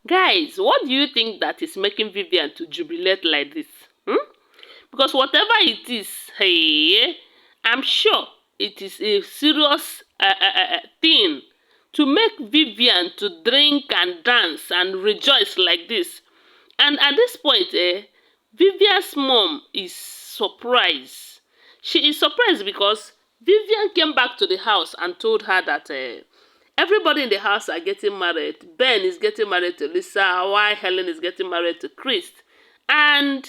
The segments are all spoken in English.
Guys, what do you think that is making Vivian to jubilate like this? Because whatever it is, hey, I'm sure it is a serious thing to make Vivian to drink and dance and rejoice like this. And at this point, Vivian's mom is surprised. She is surprised because Vivian came back to the house and told her that everybody in the house are getting married. Ben is getting married to Lisa, while Helen is getting married to Chris. And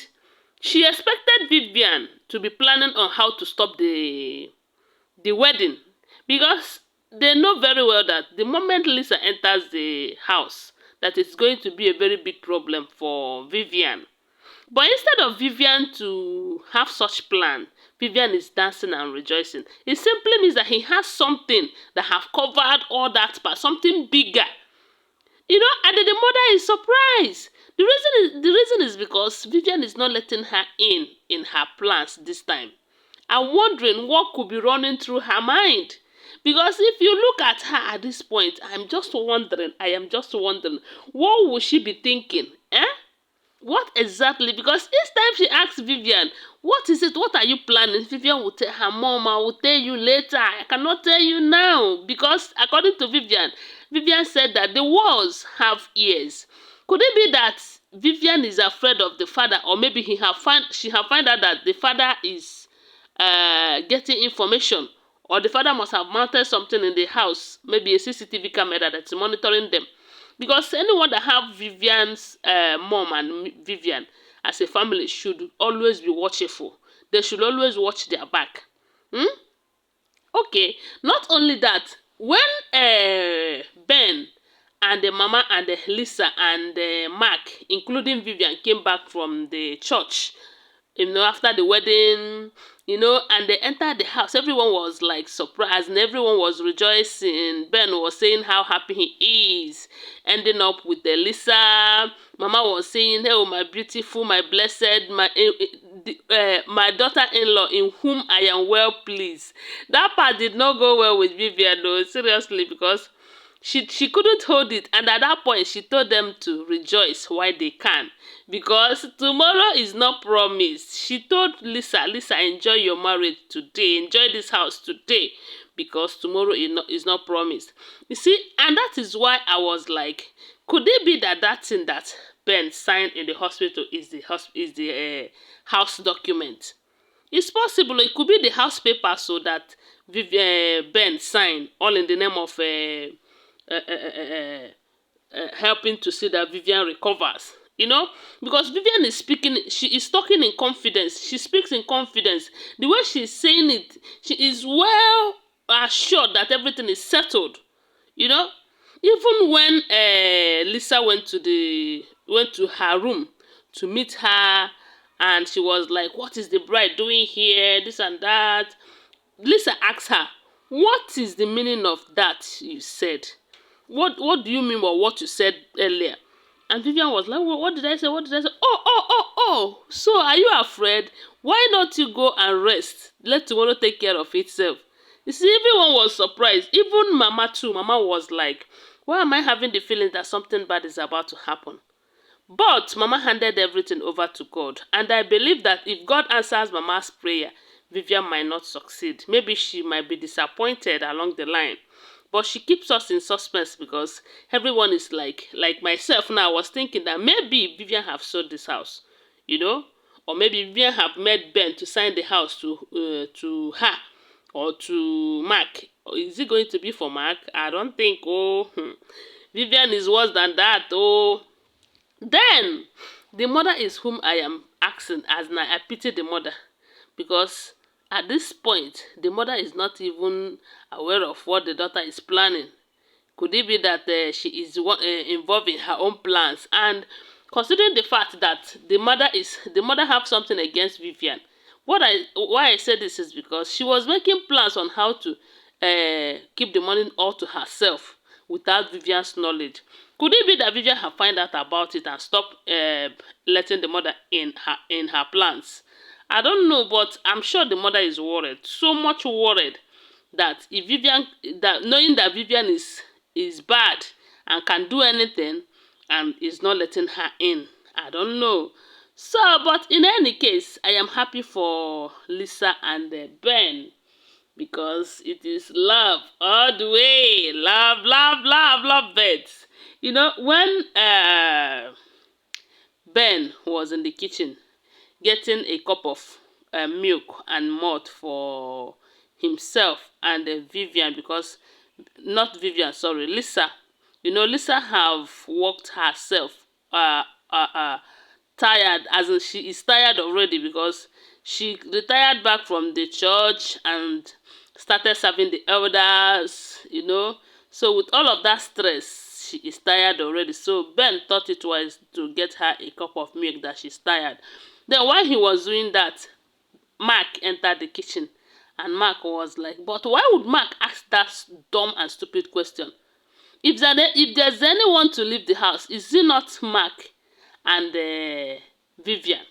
she expected Vivian to be planning on how to stop the wedding because they know very well that the moment Lisa enters the house, that it's going to be a very big problem for Vivian. But instead of Vivian to have such plan, Vivian is dancing and rejoicing. It simply means that he has something that have covered all that part, something bigger. And then the mother is surprised. The reason is because Vivian is not letting her in her plans this time. I'm wondering what could be running through her mind. Because if you look at her at this point, I am just wondering, what will she be thinking? What exactly? Because each time she asks Vivian, what is it? What are you planning? Vivian will tell her mom, I will tell you later. I cannot tell you now. Because according to Vivian, Vivian said that the walls have ears. Could it be that Vivian is afraid of the father, or maybe she have found out that the father is getting information, or the father must have mounted something in the house, maybe a CCTV camera that's monitoring them. Because anyone that have Vivian's mom and Vivian as a family should always be watchful. They should always watch their back. Okay, not only that, when Ben and the mama and the Lisa and Mark, including Vivian, came back from the church, after the wedding, and they entered the house, everyone was like surprised and everyone was rejoicing. Ben was saying how happy he is, ending up with the Lisa. Mama was saying, "Oh, my beautiful, my blessed, my daughter-in-law, in whom I am well pleased." That part did not go well with Vivian, though, seriously, because she couldn't hold it, and at that point she told them to rejoice while they can, because tomorrow is not promised. She told Lisa, enjoy your marriage today, enjoy this house today, because tomorrow is not promised. You see, and that is why I was like, could it be that thing that Ben signed in the hospital is the house document? It's possible. It could be the house paper, so that Ben signed, all in the name of helping to see that Vivian recovers. Because Vivian is speaking, she is talking in confidence. She speaks in confidence. The way she's saying it, she is well assured that everything is settled. You know, even when Lisa went to her room to meet her, and she was like, "What is the bride doing here? This and that." Lisa asked her, "What is the meaning of that you said? What do you mean by what you said earlier?" And Vivian was like, "What did I say? What did I say?" Oh. So are you afraid? Why not you go and rest? Let tomorrow take care of itself. You see, everyone was surprised. Even Mama too. Mama was like, "Why am I having the feeling that something bad is about to happen?" But Mama handed everything over to God. And I believe that if God answers Mama's prayer, Vivian might not succeed. Maybe she might be disappointed along the line. But she keeps us in suspense, because everyone is like myself now. I was thinking that maybe Vivian have sold this house, or maybe Vivian have met Ben to sign the house to her or to Mark. Or is it going to be for Mark? I don't think. Vivian is worse than that. Then the mother is whom I am asking, as now I pity the mother, because at this point the mother is not even aware of what the daughter is planning. Could it be that she is involved in her own plans? And considering the fact that the mother have something against Vivian, why I said this is because she was making plans on how to keep the money all to herself without Vivian's knowledge. Could it be that Vivian have find out about it and stop letting the mother in her plans? I don't know, but I'm sure the mother is worried, so much worried, that if Vivian, that knowing that Vivian is bad and can do anything, and is not letting her in. I don't know. So, but in any case, I am happy for Lisa and Ben, because it is love all the way. Love, love, love, love birds. You know, when Ben was in the kitchen getting a cup of milk and malt for himself and Vivian, because not Vivian, sorry, Lisa. You know, Lisa have worked herself uh, uh, tired, as in she is tired already, because she retired back from the church and started serving the elders, you know. So with all of that stress, she is tired already. So Ben thought it was to get her a cup of milk that she's tired. Then while he was doing that, Mark entered the kitchen, and Mark was like, but why would Mark ask that dumb and stupid question? If there's anyone to leave the house, is it not Mark and Vivian?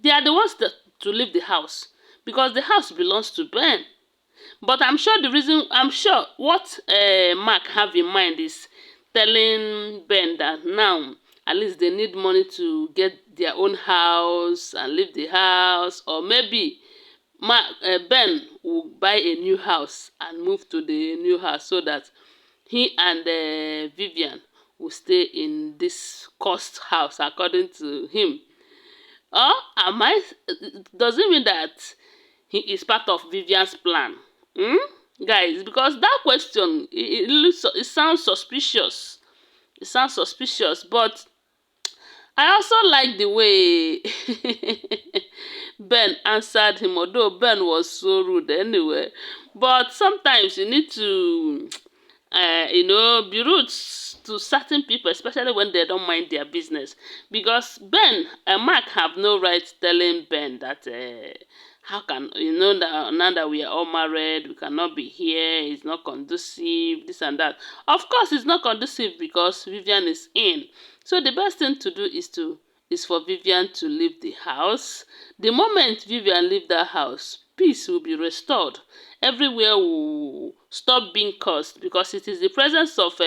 They are the ones to leave the house, because the house belongs to Ben. But I'm sure what Mark have in mind is telling Ben that now at least they need money to get their own house and leave the house, or maybe Ben will buy a new house and move to the new house, so that he and Vivian will stay in this cursed house according to him. Or am I? Does it mean that he is part of Vivian's plan? Hmm? Guys, because that question, it sounds suspicious. It sounds suspicious, but I also like the way Ben answered him, although Ben was so rude anyway. But sometimes you need to, be rude to certain people, especially when they don't mind their business. Because Ben and Mark have no right telling Ben that, how can, that now that we are all married, we cannot be here, it's not conducive, this and that. Of course, it's not conducive because Vivian is in. So the best thing to do is for Vivian to leave the house. The moment Vivian leave that house, peace will be restored. Everywhere will stop being cursed, because it is the presence of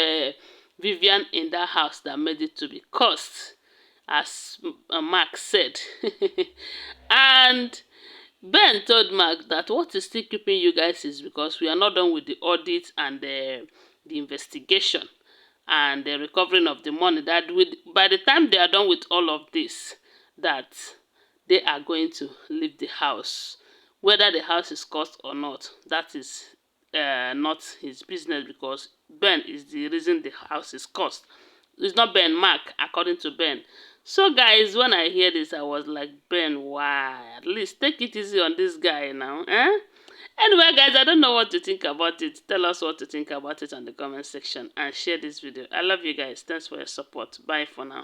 Vivian in that house that made it to be cursed, as Mark said. And Ben told Mark that what is still keeping you guys is because we are not done with the audit and the investigation and the recovering of the money. That by the time they are done with all of this, that they are going to leave the house. Whether the house is cursed or not, that is not his business, because Ben is the reason the house is cursed. It's not Ben, Mark, according to Ben. So guys, when I hear this, I was like, Ben, why? At least take it easy on this guy now. Eh? Anyway, guys, I don't know what to think about it. Tell us what to think about it on the comment section and share this video. I love you guys. Thanks for your support. Bye for now.